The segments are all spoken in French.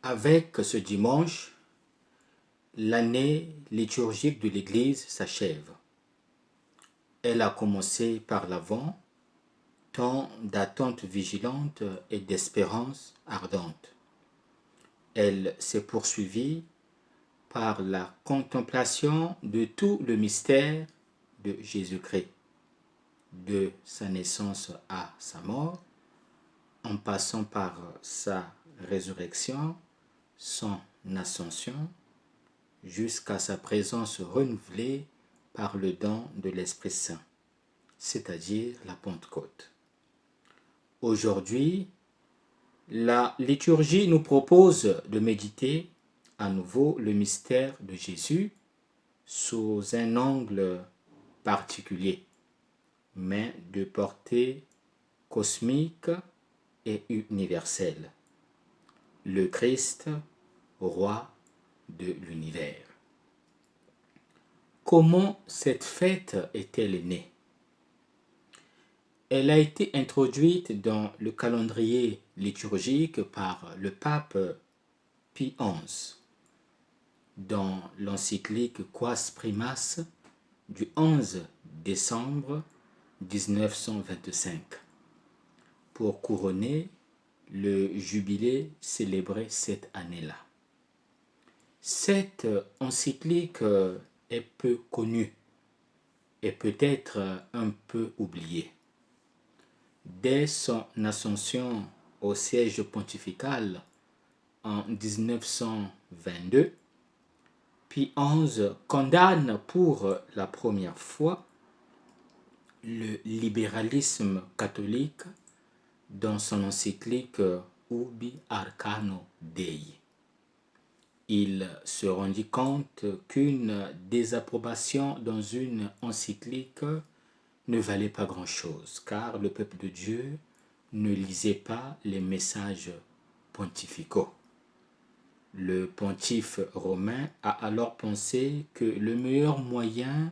Avec ce dimanche, l'année liturgique de l'Église s'achève. Elle a commencé par l'Avent, temps d'attente vigilante et d'espérance ardente. Elle s'est poursuivie par la contemplation de tout le mystère de Jésus-Christ, de sa naissance à sa mort, en passant par sa résurrection, son ascension, jusqu'à sa présence renouvelée par le don de l'Esprit Saint, c'est-à-dire la Pentecôte. Aujourd'hui, la liturgie nous propose de méditer à nouveau le mystère de Jésus sous un angle particulier, mais de portée cosmique et universelle. Le Christ, roi de l'univers. Comment cette fête est-elle née? Elle a été introduite dans le calendrier liturgique par le pape Pie XI dans l'encyclique Quas Primas du 11 décembre 1925 pour couronner le jubilé célébré cette année-là. Cette encyclique est peu connue et peut-être un peu oubliée. Dès son ascension au siège pontifical en 1922, Pie XI condamne pour la première fois le libéralisme catholique dans son encyclique Ubi Arcano Dei. Il se rendit compte qu'une désapprobation dans une encyclique ne valait pas grand-chose, car le peuple de Dieu ne lisait pas les messages pontificaux. Le pontife romain a alors pensé que le meilleur moyen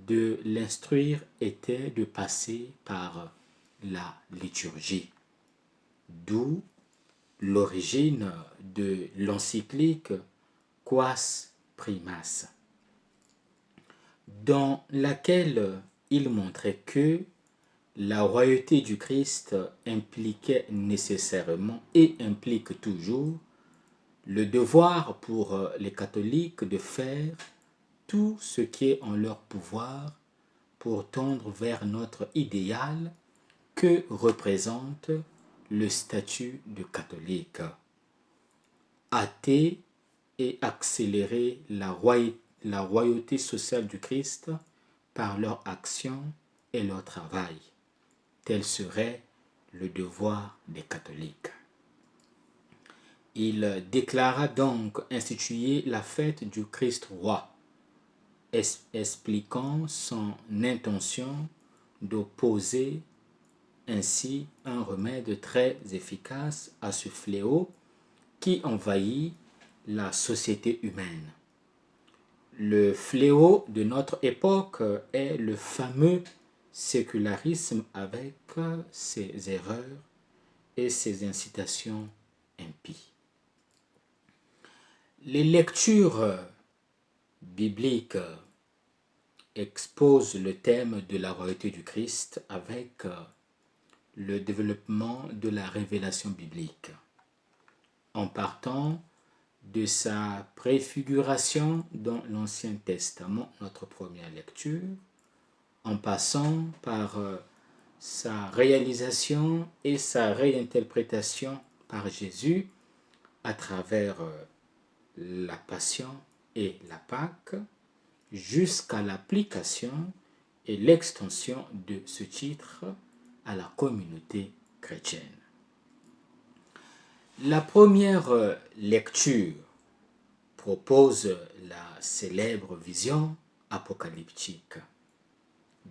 de l'instruire était de passer par la liturgie. D'où l'origine de l'encyclique Quas Primas, dans laquelle il montrait que la royauté du Christ impliquait nécessairement et implique toujours le devoir pour les catholiques de faire tout ce qui est en leur pouvoir pour tendre vers notre idéal que représente le statut de catholique. Hâter et accélérer la royauté sociale du Christ par leur action et leur travail. Tel serait le devoir des catholiques. Il déclara donc instituer la fête du Christ roi, expliquant son intention d'opposer ainsi un remède très efficace à ce fléau qui envahit la société humaine. Le fléau de notre époque est le fameux sécularisme avec ses erreurs et ses incitations impies. Les lectures bibliques exposent le thème de la royauté du Christ avec le développement de la révélation biblique, en partant de sa préfiguration dans l'Ancien Testament, notre première lecture, en passant par sa réalisation et sa réinterprétation par Jésus à travers la Passion et la Pâque, jusqu'à l'application et l'extension de ce titre à la communauté chrétienne. La première lecture propose la célèbre vision apocalyptique,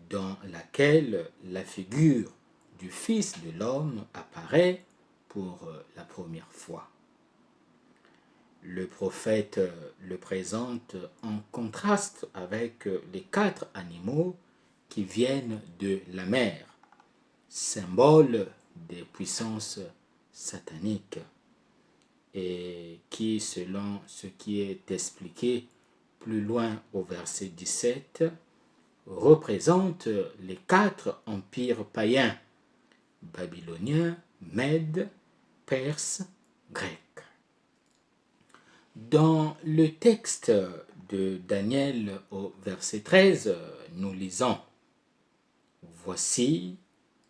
dans laquelle la figure du Fils de l'homme apparaît pour la première fois. Le prophète le présente en contraste avec les 4 animaux qui viennent de la mer, symbole des puissances sataniques, et qui, selon ce qui est expliqué plus loin au verset 17, représente les 4 empires païens, babylonien, mède, perse, grec. Dans le texte de Daniel au verset 13, nous lisons « Voici,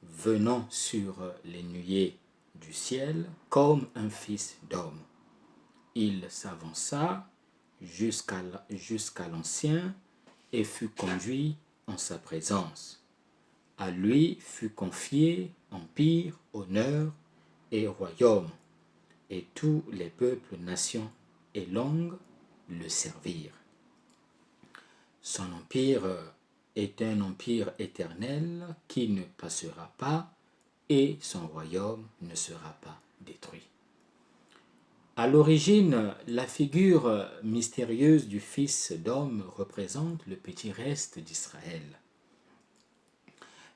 venant sur les nuées du ciel comme un fils d'homme. Il s'avança jusqu'à l'ancien et fut conduit en sa présence. À lui fut confié empire, honneur et royaume, et tous les peuples, nations et langues le servirent. Son empire est un empire éternel qui ne passera pas et son royaume ne sera pas détruit. À l'origine, la figure mystérieuse du Fils d'homme représente le petit reste d'Israël.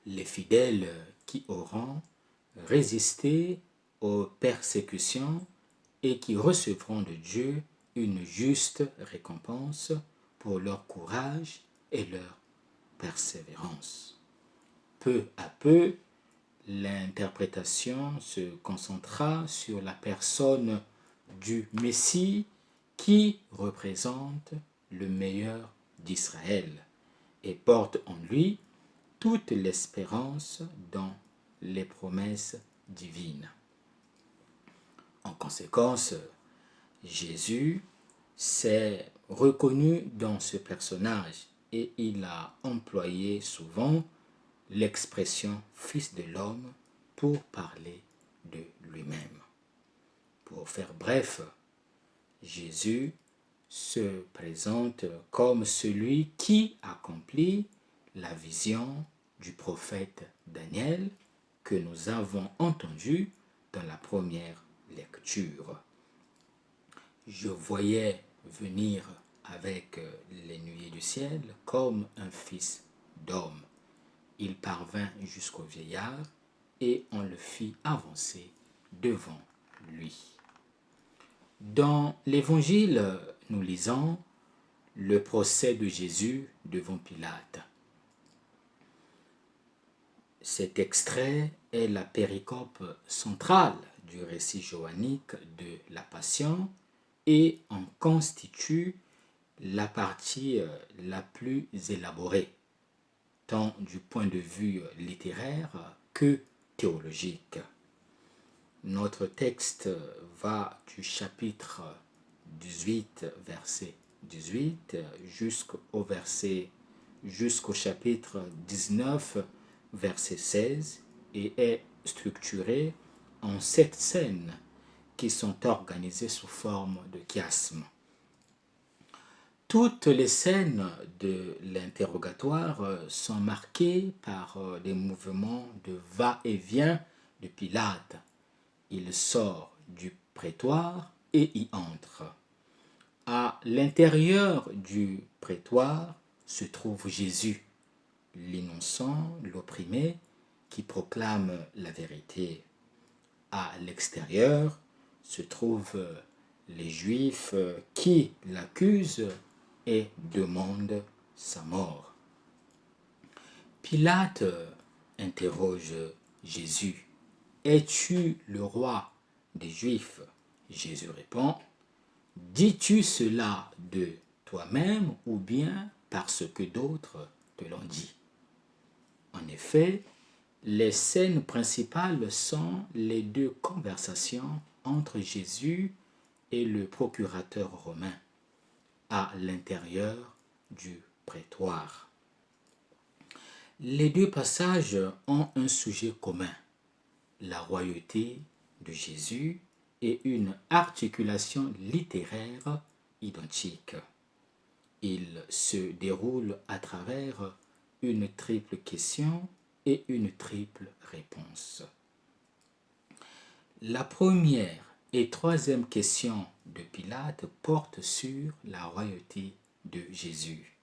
Les fidèles qui auront résisté aux persécutions et qui recevront de Dieu une juste récompense pour leur courage et leur persévérance. Peu à peu, l'interprétation se concentra sur la personne du Messie qui représente le meilleur d'Israël et porte en lui toute l'espérance dans les promesses divines. En conséquence, Jésus s'est reconnu dans ce personnage et il a employé souvent l'expression « Fils de l'homme » pour parler de lui-même. Pour faire bref, Jésus se présente comme celui qui accomplit la vision du prophète Daniel que nous avons entendue dans la première lecture. Je voyais venir avec les nuées du ciel comme un fils d'homme. Il parvint jusqu'au vieillard et on le fit avancer devant lui. Dans l'Évangile, nous lisons le procès de Jésus devant Pilate. Cet extrait est la péricope centrale du récit johannique de la Passion et en constitue la partie la plus élaborée, tant du point de vue littéraire que théologique. Notre texte va du chapitre 18, verset 18, jusqu'au chapitre 19, verset 16, et est structuré en 7 scènes qui sont organisées sous forme de chiasme. Toutes les scènes de l'interrogatoire sont marquées par des mouvements de va-et-vient de Pilate. Il sort du prétoire et y entre. À l'intérieur du prétoire se trouve Jésus, l'innocent, l'opprimé, qui proclame la vérité. À l'extérieur se trouvent les Juifs qui l'accusent et demandent sa mort. Pilate interroge Jésus. « Es-tu le roi des Juifs ?» Jésus répond « Dis-tu cela de toi-même ou bien parce que d'autres te l'ont dit ?» En effet, les scènes principales sont les 2 conversations entre Jésus et le procurateur romain à l'intérieur du prétoire. Les 2 passages ont un sujet commun, la royauté de Jésus et une articulation littéraire identique. Ils se déroulent à travers une triple question et une triple réponse. La première et troisième question de Pilate portent sur la royauté de Jésus.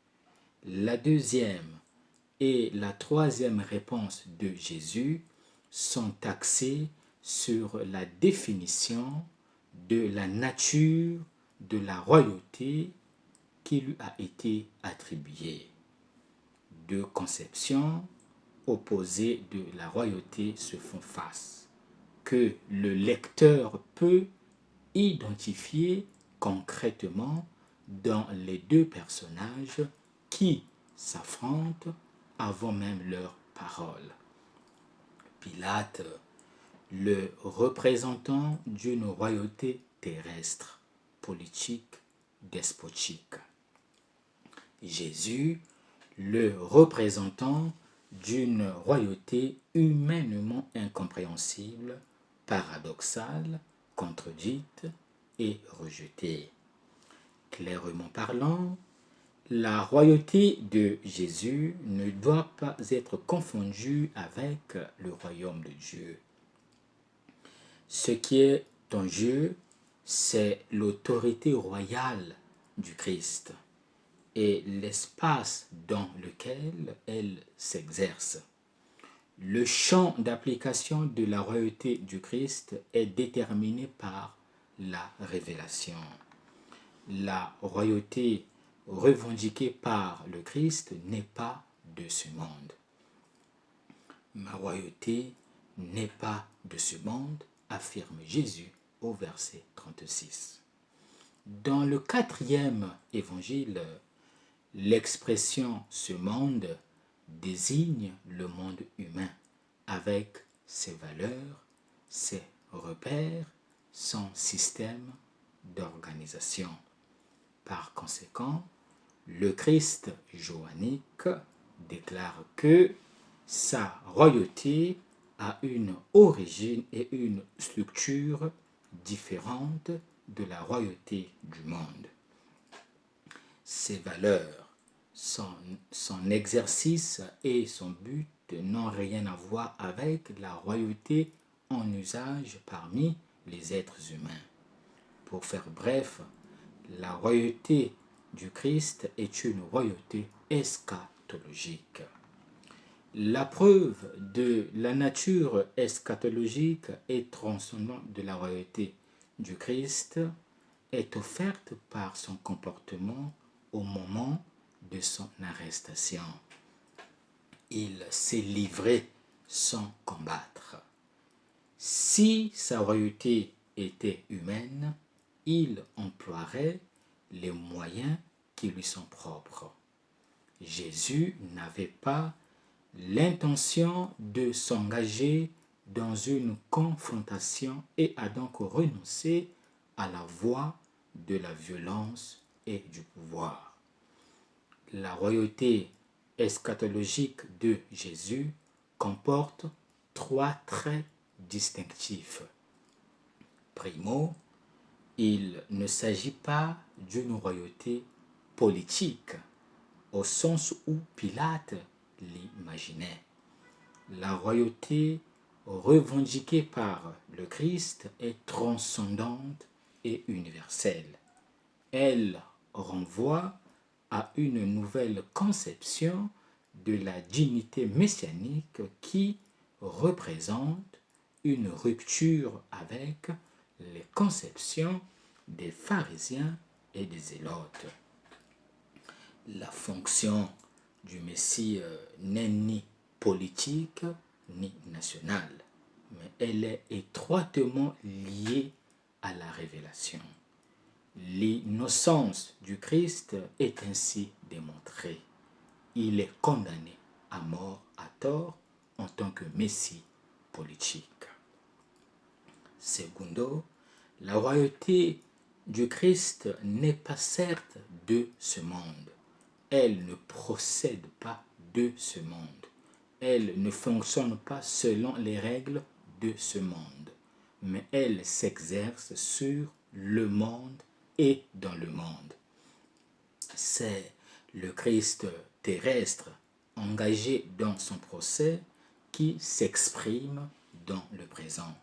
La deuxième et la troisième réponse de Jésus sont axées sur la définition de la nature de la royauté qui lui a été attribuée. Deux conceptions opposées de la royauté se font face, que le lecteur peut identifier concrètement dans les deux personnages qui s'affrontent avant même leurs paroles. Pilate, le représentant d'une royauté terrestre, politique, despotique. Jésus, le représentant d'une royauté humainement incompréhensible, paradoxale, contredite et rejetée. Clairement parlant, la royauté de Jésus ne doit pas être confondue avec le royaume de Dieu. Ce qui est en jeu, c'est l'autorité royale du Christ et l'espace dans lequel elle s'exerce. Le champ d'application de la royauté du Christ est déterminé par la révélation. La royauté revendiquée par le Christ n'est pas de ce monde. Ma royauté n'est pas de ce monde, affirme Jésus au verset 36. Dans le 4e évangile, l'expression « ce monde » désigne le monde humain avec ses valeurs, ses repères, son système d'organisation. Par conséquent, le Christ johannique déclare que sa royauté a une origine et une structure différentes de la royauté du monde. Ses valeurs, son exercice et son but n'ont rien à voir avec la royauté en usage parmi les êtres humains. Pour faire bref, la royauté du Christ est une royauté eschatologique. La preuve de la nature eschatologique et transcendante de la royauté du Christ est offerte par son comportement au moment de son arrestation. Il s'est livré sans combattre. Si sa royauté était humaine, il emploierait les moyens qui lui sont propres. Jésus n'avait pas l'intention de s'engager dans une confrontation et a donc renoncé à la voie de la violence et du pouvoir. La royauté eschatologique de Jésus comporte 3 traits distinctifs. Primo, il ne s'agit pas d'une royauté politique, au sens où Pilate l'imaginait. La royauté revendiquée par le Christ est transcendante et universelle. Elle renvoie à une nouvelle conception de la dignité messianique qui représente une rupture avec les conceptions des pharisiens et des zélotes. La fonction du Messie n'est ni politique ni nationale, mais elle est étroitement liée à la révélation. L'innocence du Christ est ainsi démontrée. Il est condamné à mort à tort en tant que Messie politique. Secondo, la royauté du Christ n'est pas certes de ce monde. Elle ne procède pas de ce monde. Elle ne fonctionne pas selon les règles de ce monde, mais elle s'exerce sur le monde et dans le monde. C'est le Christ terrestre engagé dans son procès qui s'exprime dans le présent.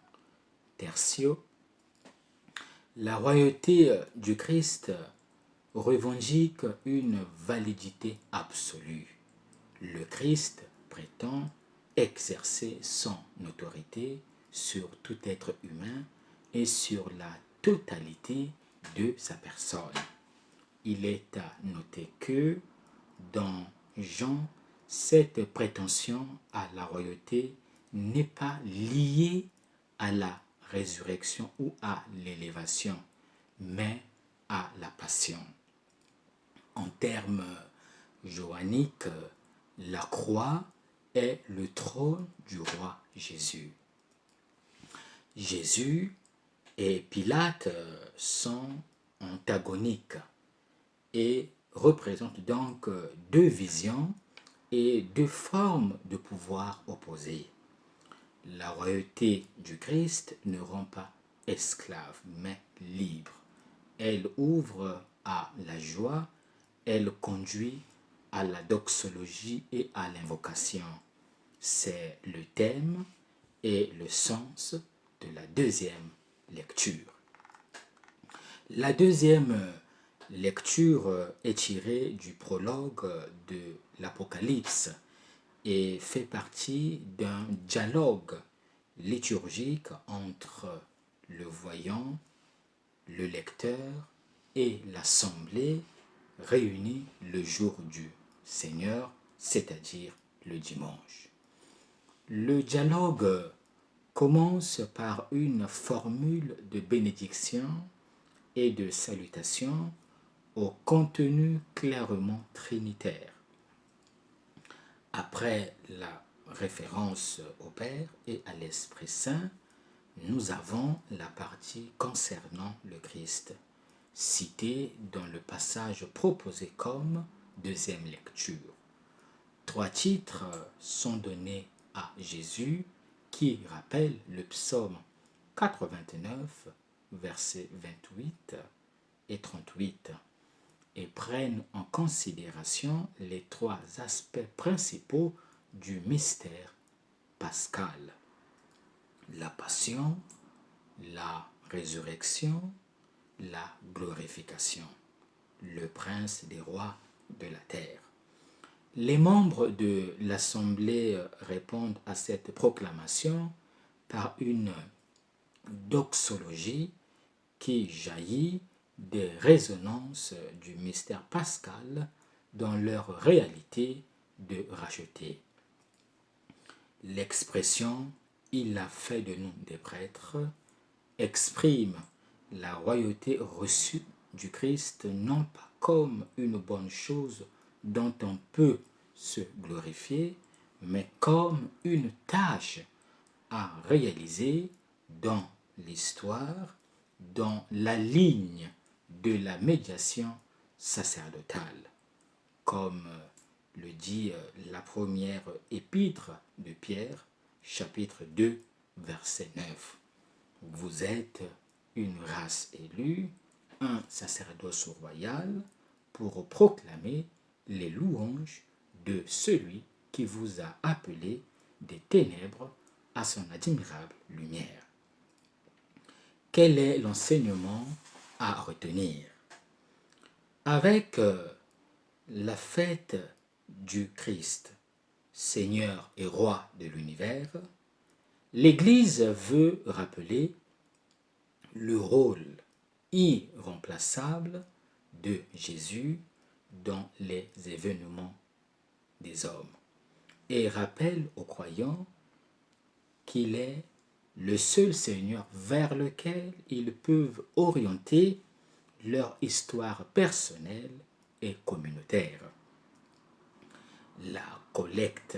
Tertio, la royauté du Christ revendique une validité absolue. Le Christ prétend exercer son autorité sur tout être humain et sur la totalité de sa personne. Il est à noter que dans Jean, cette prétention à la royauté n'est pas liée à la résurrection ou à l'élévation, mais à la passion. En termes johanniques, la croix est le trône du roi Jésus. Jésus et Pilate sont antagoniques et représentent donc deux visions et deux formes de pouvoir opposées. La royauté du Christ ne rend pas esclave, mais libre. Elle ouvre à la joie, elle conduit à la doxologie et à l'invocation. C'est le thème et le sens de la deuxième lecture. La deuxième lecture est tirée du prologue de l'Apocalypse et fait partie d'un dialogue liturgique entre le voyant, le lecteur et l'assemblée réunie le jour du Seigneur, c'est-à-dire le dimanche. Le dialogue commence par une formule de bénédiction et de salutation au contenu clairement trinitaire. Après la référence au Père et à l'Esprit Saint, nous avons la partie concernant le Christ, citée dans le passage proposé comme deuxième lecture. 3 titres sont donnés à Jésus qui rappellent le psaume 89, versets 28 et 38, et prennent en considération les 3 aspects principaux du mystère pascal: la passion, la résurrection, la glorification, le prince des rois de la terre. Les membres de l'Assemblée répondent à cette proclamation par une doxologie qui jaillit des résonances du mystère pascal dans leur réalité de racheter. L'expression « il a fait de nous des prêtres » exprime la royauté reçue du Christ non pas comme une bonne chose dont on peut se glorifier, mais comme une tâche à réaliser dans l'histoire, dans la ligne de la médiation sacerdotale, comme le dit la première épître de Pierre, chapitre 2, verset 9. Vous êtes une race élue, un sacerdoce royal, pour proclamer les louanges de celui qui vous a appelé des ténèbres à son admirable lumière. Quel est l'enseignement à retenir? Avec la fête du Christ, Seigneur et Roi de l'univers, l'Église veut rappeler le rôle irremplaçable de Jésus dans les événements des hommes et rappelle aux croyants qu'il est le seul Seigneur vers lequel ils peuvent orienter leur histoire personnelle et communautaire. La collecte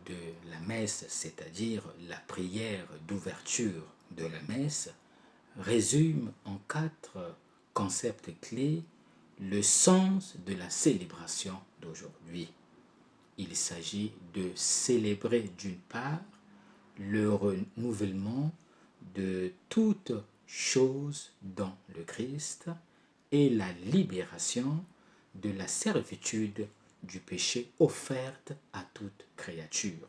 de la messe, c'est-à-dire la prière d'ouverture de la messe, résume en 4 concepts clés le sens de la célébration d'aujourd'hui. Il s'agit de célébrer d'une part le renouvellement de toutes choses dans le Christ et la libération de la servitude du péché offerte à toute créature,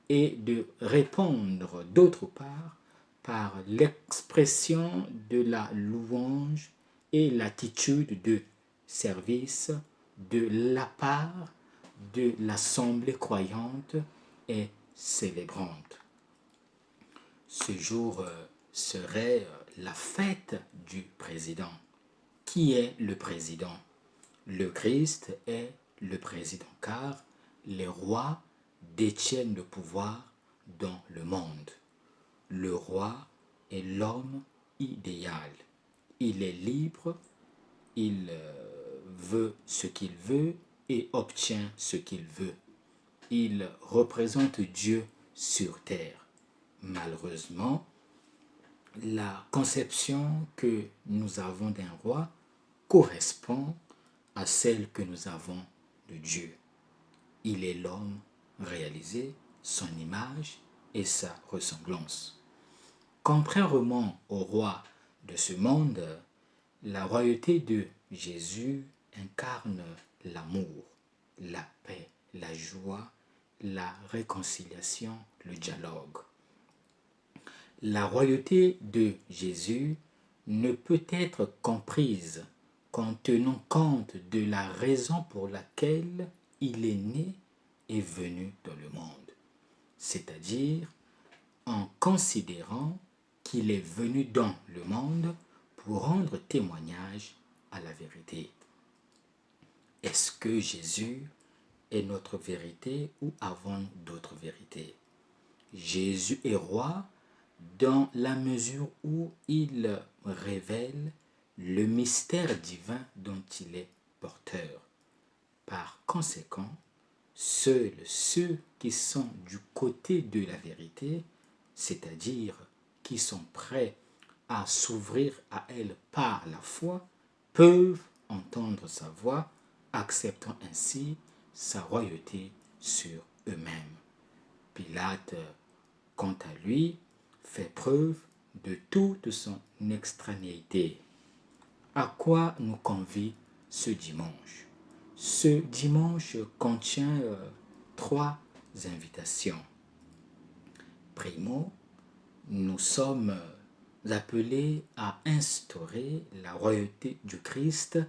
et de répondre d'autre part par l'expression de la louange et l'attitude de service de la part de l'assemblée croyante et célébrante. Ce jour serait la fête du président. Qui est le président? Le Christ est le président, car les rois détiennent le pouvoir dans le monde. Le roi est l'homme idéal. Il est libre, il veut ce qu'il veut et obtient ce qu'il veut. Il représente Dieu sur terre. Malheureusement, la conception que nous avons d'un roi correspond à celle que nous avons de Dieu. Il est l'homme réalisé, son image et sa ressemblance. Contrairement au roi de ce monde, la royauté de Jésus incarne l'amour, la paix, la joie, la réconciliation, le dialogue. La royauté de Jésus ne peut être comprise qu'en tenant compte de la raison pour laquelle il est né et venu dans le monde, c'est-à-dire en considérant qu'il est venu dans le monde pour rendre témoignage à la vérité. Est-ce que Jésus est notre vérité ou avons d'autres vérités? Jésus est roi dans la mesure où il révèle le mystère divin dont il est porteur. Par conséquent, seuls ceux qui sont du côté de la vérité, c'est-à-dire qui sont prêts à s'ouvrir à elle par la foi, peuvent entendre sa voix, acceptant ainsi sa royauté sur eux-mêmes. Pilate, quant à lui, fait preuve de toute son extranéité. À quoi nous convie ce dimanche? Ce dimanche contient 3 invitations. Primo, nous sommes appelés à instaurer la royauté du Christ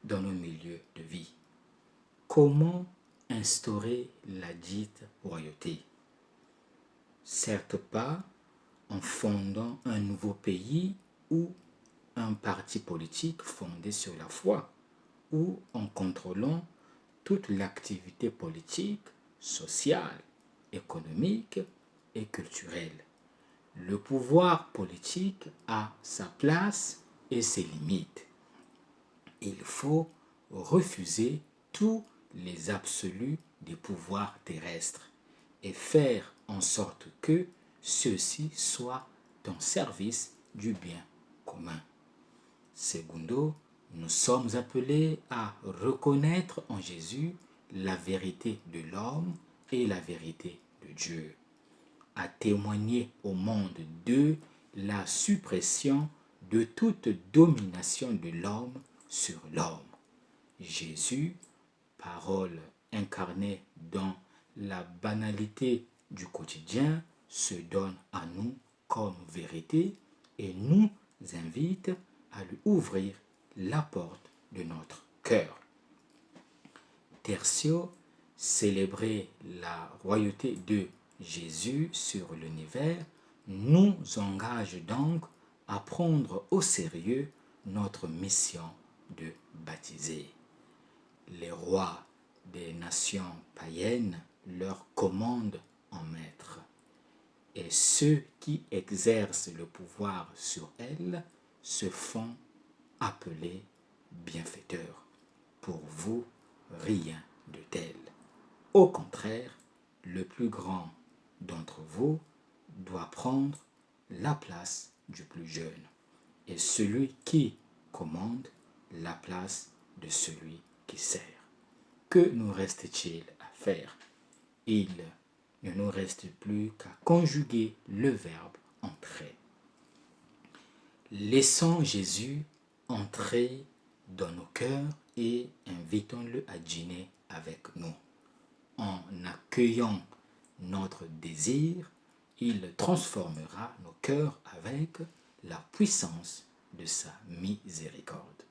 dans nos milieux de vie. Comment instaurer la dite royauté? Certes pas en fondant un nouveau pays ou un parti politique fondé sur la foi, ou en contrôlant toute l'activité politique, sociale, économique et culturelle. Le pouvoir politique a sa place et ses limites. Il faut refuser tous les absolus des pouvoirs terrestres et faire en sorte que ceux-ci soient en service du bien commun. Segundo, nous sommes appelés à reconnaître en Jésus la vérité de l'homme et la vérité de Dieu, à témoigner au monde de la suppression de toute domination de l'homme sur l'homme. Jésus, parole incarnée dans la banalité du quotidien, se donne à nous comme vérité et nous invite à lui ouvrir la porte de notre cœur. Tertio, célébrer la royauté de Jésus sur l'univers, nous engage donc à prendre au sérieux notre mission de baptiser. Les rois des nations païennes leur commandent en maître, et ceux qui exercent le pouvoir sur elles se font appeler bienfaiteurs. Pour vous, rien de tel. Au contraire, le plus grand d'entre vous doit prendre la place du plus jeune, et celui qui commande la place de celui qui sert. Que nous reste-t-il à faire? Il ne nous reste plus qu'à conjuguer le verbe entrer. Laissons Jésus entrer dans nos cœurs et invitons-le à dîner avec nous. En accueillant notre désir, il transformera nos cœurs avec la puissance de sa miséricorde.